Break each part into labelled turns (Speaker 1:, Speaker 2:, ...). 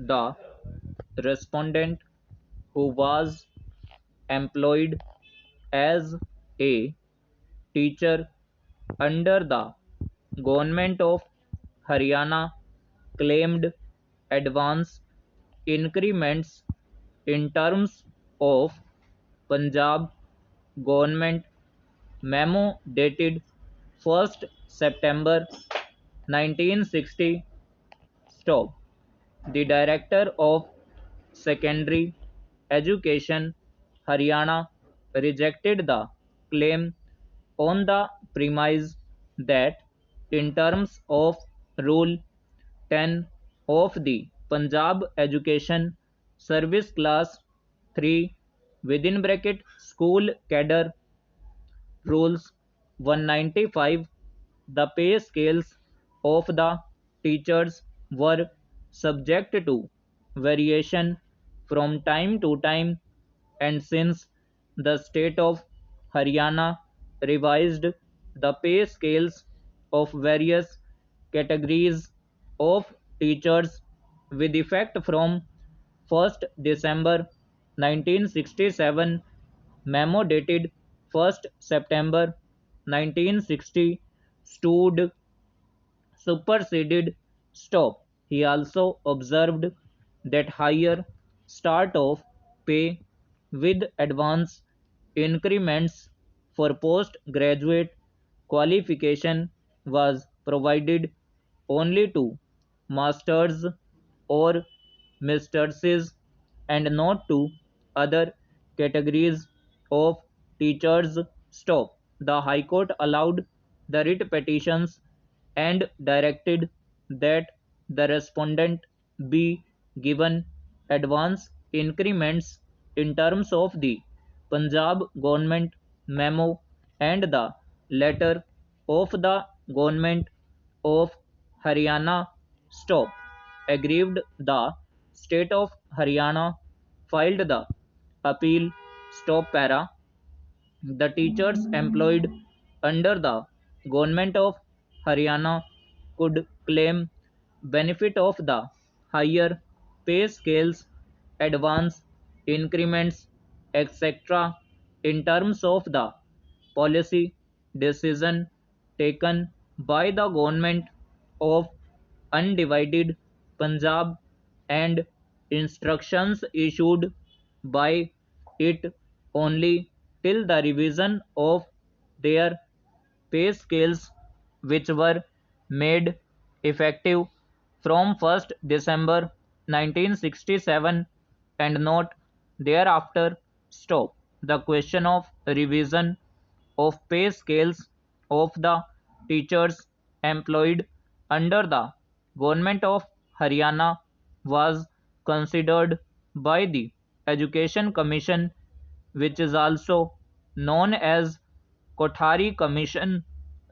Speaker 1: The respondent, who was employed as a teacher under the Government of Haryana, claimed advance increments in terms of Punjab Government Memo dated 1st September 1960. Stop. The Director of Secondary Education, Haryana, rejected the claim on the premise that, in terms of Rule 10 of the Punjab Education Service Class 3 (School Cadre Rules 195), the pay scales of the teachers were subject to variation from time to time, and since the state of Haryana revised the pay scales of various categories of teachers with effect from 1st December 1967, memo dated 1st September 1960 stood superseded. Stop. He also observed that higher start of pay with advance increments for postgraduate qualification was provided only to masters or mistresses and not to other categories of teachers. Stop. The High Court allowed the writ petitions and directed that the respondent be given advance increments in terms of the Punjab Government Memo and the letter of the Government of Haryana. Stop. Aggrieved, the state of Haryana filed the appeal. Stop para. The teachers employed under the Government of Haryana could claim benefit of the higher pay scales, advance increments, etc. in terms of the policy decision taken by the Government of Undivided Punjab and instructions issued by it only till the revision of their pay scales, which were made effective from 1st December 1967 and not thereafter. Stop. The question of revision of pay scales of the teachers employed under the Government of Haryana was considered by the Education Commission, which is also known as Kothari Commission.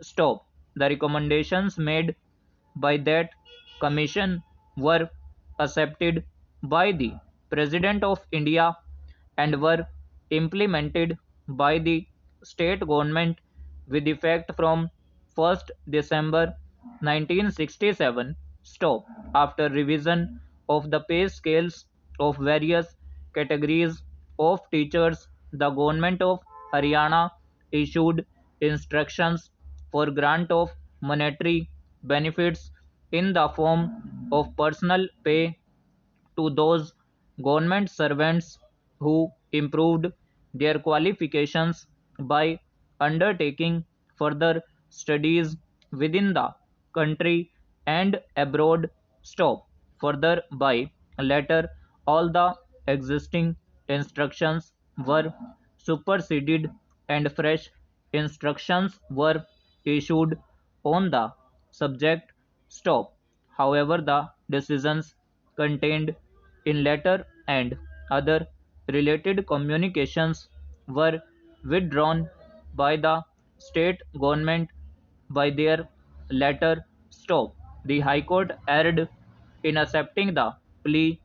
Speaker 1: Stop. The recommendations made by that commission were accepted by the President of India and were implemented by the state government with effect from 1st December 1967. Stop. After revision of the pay scales of various categories of teachers, the Government of Haryana issued instructions for grant of monetary benefits in the form of personal pay to those government servants who improved their qualifications by undertaking further studies within the country and abroad. Stop. Further, by letter, all the existing instructions were superseded and fresh instructions were issued on the subject. Stop. However, the decisions contained in letter and other related communications were withdrawn by the state government by their letter. Stop. The High Court erred in accepting the plea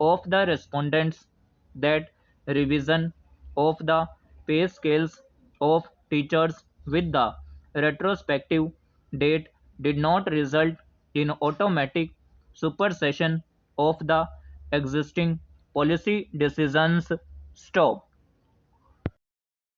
Speaker 1: of the respondents that revision of the pay scales of teachers with the retrospective date did not result in automatic supersession of the existing policy decisions stop.